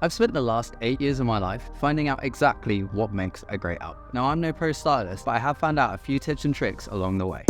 I've spent the last 8 years of my life finding out exactly what makes a great outfit. Now, I'm no pro stylist, but I have found out a few tips and tricks along the way.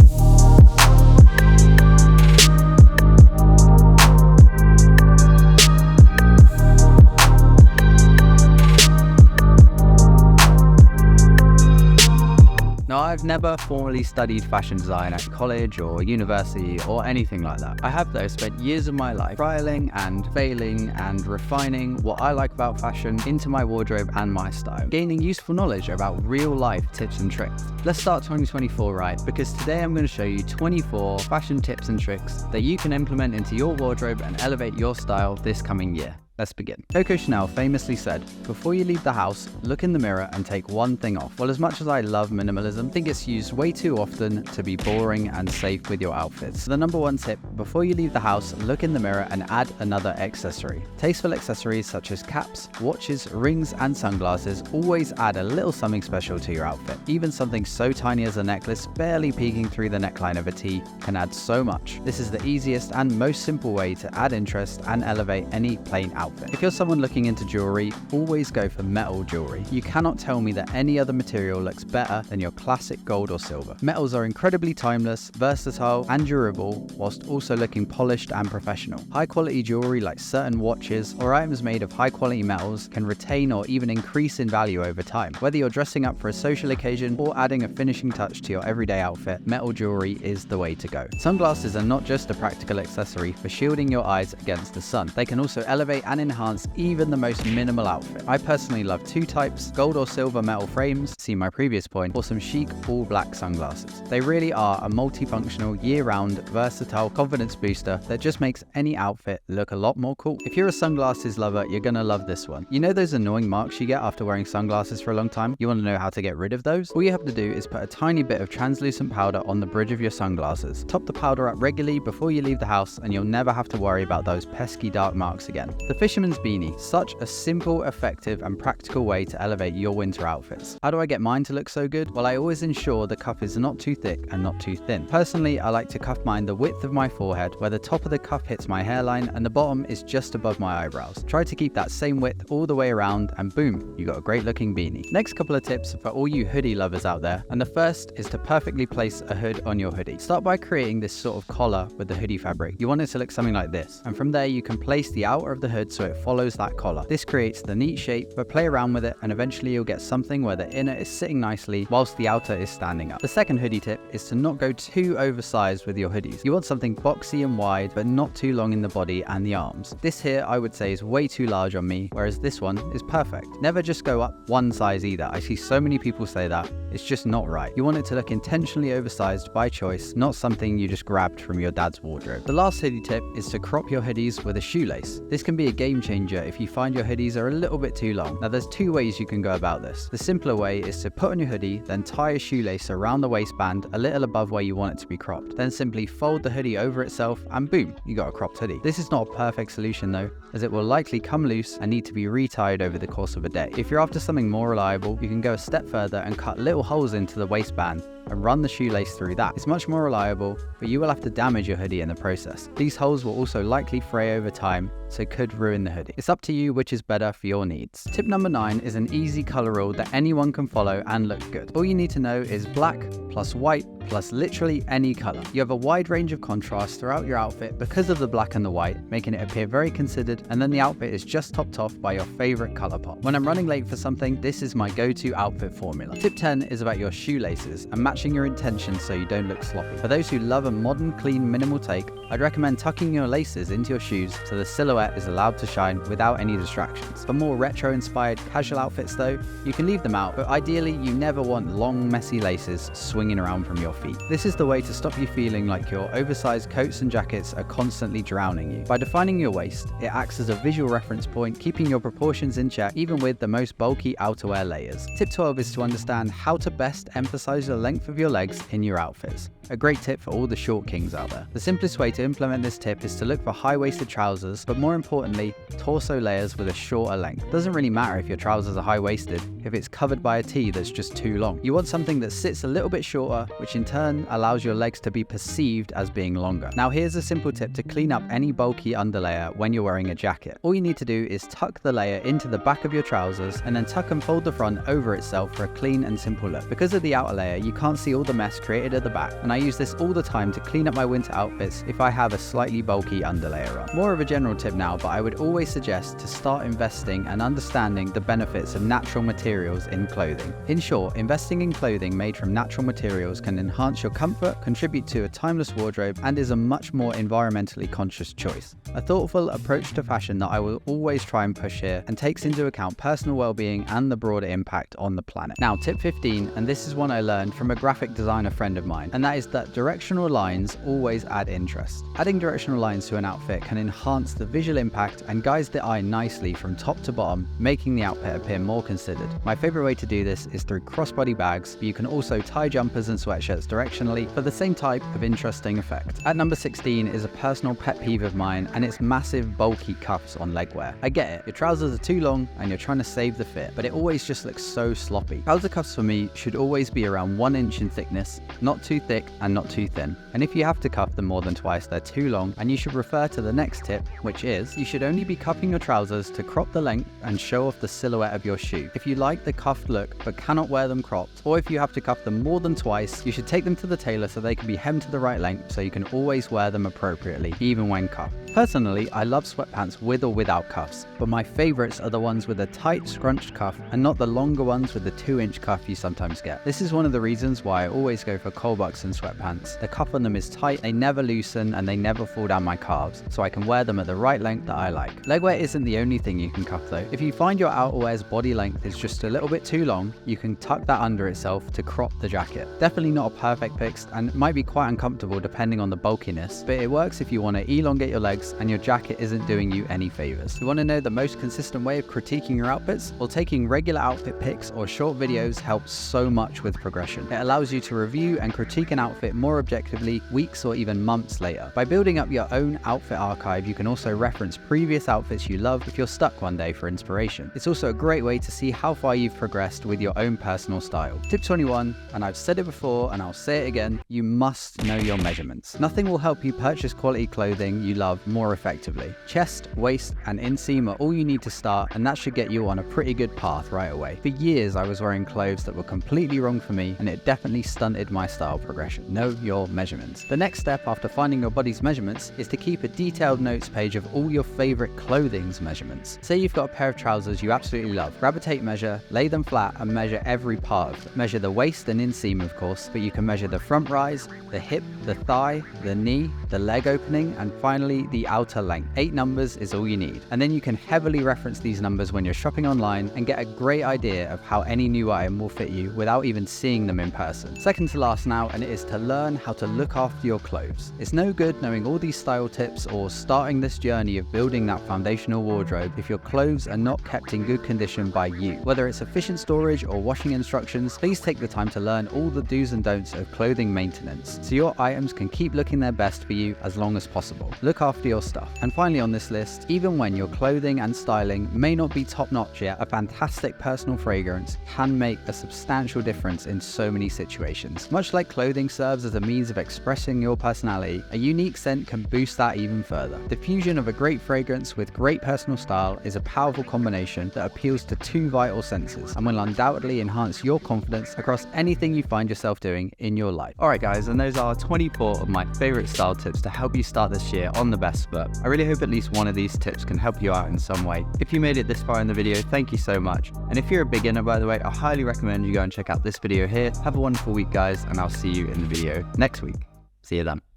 Now, I've never formally studied fashion design at college or university or anything like that. I have though spent years of my life trialing and failing and refining what I like about fashion into my wardrobe and my style, gaining useful knowledge about real life tips and tricks. Let's start 2024 right, because today I'm going to show you 24 fashion tips and tricks that you can implement into your wardrobe and elevate your style this coming year. Let's begin. Coco Chanel famously said, "Before you leave the house, look in the mirror and take one thing off." Well, as much as I love minimalism, I think it's used way too often to be boring and safe with your outfits. So the number one tip, before you leave the house, look in the mirror and add another accessory. Tasteful accessories such as caps, watches, rings, and sunglasses always add a little something special to your outfit. Even something so tiny as a necklace barely peeking through the neckline of a tee can add so much. This is the easiest and most simple way to add interest and elevate any plain outfit. If you're someone looking into jewelry, always go for metal jewelry. You cannot tell me that any other material looks better than your classic gold or silver. Metals are incredibly timeless, versatile, and durable, whilst also looking polished and professional. High quality jewelry like certain watches or items made of high quality metals can retain or even increase in value over time. Whether you're dressing up for a social occasion or adding a finishing touch to your everyday outfit, metal jewelry is the way to go. Sunglasses are not just a practical accessory for shielding your eyes against the sun. They can also elevate and enhance even the most minimal outfit. I personally love two types, gold or silver metal frames, see my previous point, or some chic all black sunglasses. They really are a multifunctional, year-round, versatile confidence booster that just makes any outfit look a lot more cool. If you're a sunglasses lover, you're gonna love this one. You know those annoying marks you get after wearing sunglasses for a long time? You wanna know how to get rid of those? All you have to do is put a tiny bit of translucent powder on the bridge of your sunglasses. Top the powder up regularly before you leave the house and you'll never have to worry about those pesky dark marks again. The Fisherman's Beanie, such a simple, effective, and practical way to elevate your winter outfits. How do I get mine to look so good? Well, I always ensure the cuff is not too thick and not too thin. Personally, I like to cuff mine the width of my forehead, where the top of the cuff hits my hairline and the bottom is just above my eyebrows. Try to keep that same width all the way around and boom, you got a great looking beanie. Next couple of tips for all you hoodie lovers out there, and the first is to perfectly place a hood on your hoodie. Start by creating this sort of collar with the hoodie fabric. You want it to look something like this, and from there you can place the outer of the hood so it follows that collar. This creates the neat shape, but play around with it and eventually you'll get something where the inner is sitting nicely whilst the outer is standing up. The second hoodie tip is to not go too oversized with your hoodies. You want something boxy and wide, but not too long in the body and the arms. This here I would say is way too large on me, whereas this one is perfect. Never just go up one size either. I see so many people say that. It's just not right. You want it to look intentionally oversized by choice, not something you just grabbed from your dad's wardrobe. The last hoodie tip is to crop your hoodies with a shoelace. This can be a game changer if you find your hoodies are a little bit too long. Now there's two ways you can go about this. The simpler way is to put on your hoodie, then tie a shoelace around the waistband a little above where you want it to be cropped. Then simply fold the hoodie over itself and boom, you got a cropped hoodie. This is not a perfect solution though, as it will likely come loose and need to be retied over the course of a day. If you're after something more reliable, you can go a step further and cut little holes into the waistband and run the shoelace through that. It's much more reliable, but you will have to damage your hoodie in the process. These holes will also likely fray over time, so could ruin the hoodie. It's up to you which is better for your needs. Tip number 9 is an easy color rule that anyone can follow and look good. All you need to know is black plus white plus literally any color. You have a wide range of contrast throughout your outfit because of the black and the white, making it appear very considered, and then the outfit is just topped off by your favorite color pop. When I'm running late for something, this is my go-to outfit formula. Tip 10 is about your shoelaces and matching your intentions so you don't look sloppy. For those who love a modern, clean, minimal take, I'd recommend tucking your laces into your shoes so the silhouette is allowed to shine without any distractions. For more retro-inspired casual outfits though, you can leave them out, but ideally you never want long, messy laces swinging around from your feet. This is the way to stop you feeling like your oversized coats and jackets are constantly drowning you. By defining your waist, it acts as a visual reference point, keeping your proportions in check even with the most bulky outerwear layers. Tip 12 is to understand how to best emphasize the length of your legs in your outfits. a great tip for all the short kings out there. The simplest way to implement this tip is to look for high-waisted trousers, but more importantly, torso layers with a shorter length. It doesn't really matter if your trousers are high-waisted if it's covered by a tee that's just too long. You want something that sits a little bit shorter, which in turn allows your legs to be perceived as being longer. Now here's a simple tip to clean up any bulky underlayer when you're wearing a jacket. All you need to do is tuck the layer into the back of your trousers and then tuck and fold the front over itself for a clean and simple look. Because of the outer layer, you can't see all the mess created at the back, and I use this all the time to clean up my winter outfits if I have a slightly bulky underlayer on. More of a general tip now, but I would always suggest to start investing and understanding the benefits of natural materials in clothing. In short, investing in clothing made from natural materials can enhance your comfort, contribute to a timeless wardrobe, and is a much more environmentally conscious choice. A thoughtful approach to fashion that I will always try and push here and takes into account personal well-being and the broader impact on the planet. Now, tip 15, and this is one I learned from a graphic designer friend of mine, and that is that directional lines always add interest. Adding directional lines to an outfit can enhance the visual impact and guides the eye nicely from top to bottom, making the outfit appear more considered. My favorite way to do this is through crossbody bags, but you can also tie jumpers and sweatshirts directionally for the same type of interesting effect. At number 16 is a personal pet peeve of mine, and it's massive bulky cuffs on legwear. I get it, your trousers are too long and you're trying to save the fit, but it always just looks so sloppy. Trouser cuffs for me should always be around 1 inch in thickness, not too thick and not too thin. And if you have to cuff them more than twice, they're too long, and you should refer to the next tip, which is you should only be cuffing your trousers to crop the length and show off the silhouette of your shoe. If you like the cuffed look but cannot wear them cropped, or if you have to cuff them more than twice, you should take them to the tailor so they can be hemmed to the right length so you can always wear them appropriately, even when cuffed. Personally, I love sweatpants with or without cuffs, but my favorites are the ones with a tight scrunched cuff and not the longer ones with the 2-inch cuff you sometimes get. This is one of the reasons why I always go for Colbuckson sweatpants. The cuff on them is tight, they never loosen, and they never fall down my calves, so I can wear them at the right length that I like. Legwear isn't the only thing you can cuff though. If you find your outerwear's body length is just a little bit too long, you can tuck that under itself to crop the jacket. Definitely not a perfect fix, and it might be quite uncomfortable depending on the bulkiness, but it works if you want to elongate your legs and your jacket isn't doing you any favors. You want to know the most consistent way of critiquing your outfits? Well, taking regular outfit pics or short videos helps so much with progression. It allows you to review and critique an outfit more objectively weeks or even months later. By building up your own outfit archive, you can also reference previous outfits you love if you're stuck one day for inspiration. It's also a great way to see how far you've progressed with your own personal style. Tip 21, and I've said it before and I'll say it again, you must know your measurements. Nothing will help you purchase quality clothing you love more effectively. Chest, waist, and inseam are all you need to start, and that should get you on a pretty good path right away. For years, I was wearing clothes that were completely wrong for me, and it definitely stunted my style progression. Know your measurements. The next step after finding your body's measurements is to keep a detailed notes page of all your favorite clothing's measurements. Say you've got a pair of trousers you absolutely love. Grab a tape measure, lay them flat, and measure every part of them. Measure the waist and inseam, of course, but you can measure the front rise, the hip, the thigh, the knee, the leg opening, and finally the outer length. 8 numbers is all you need. And then you can heavily reference these numbers when you're shopping online and get a great idea of how any new item will fit you without even seeing them in person. Second to last now, and it is to learn how to look after your clothes. It's no good knowing all these style tips or starting this journey of building that foundational wardrobe if your clothes are not kept in good condition by you. Whether it's efficient storage or washing instructions, please take the time to learn all the do's and don'ts of clothing maintenance so your items can keep looking their best for you as long as possible. Look after your stuff. And finally on this list, even when your clothing and styling may not be top notch yet, a fantastic personal fragrance can make a substantial difference in so many situations. Much like clothing serves as a means of expressing your personality, a unique scent can boost that even further. The fusion of a great fragrance with great personal style is a powerful combination that appeals to 2 vital senses and will undoubtedly enhance your confidence across anything you find yourself doing in your life. Alright guys, and those are 24 of my favorite style tips to help you start this year on the best foot. I really hope at least one of these tips can help you out in some way. If you made it this far in the video, thank you so much. And if you're a beginner, by the way, I highly recommend you go and check out this video here. Have a wonderful week guys, and I'll see you in the video next week. See you then.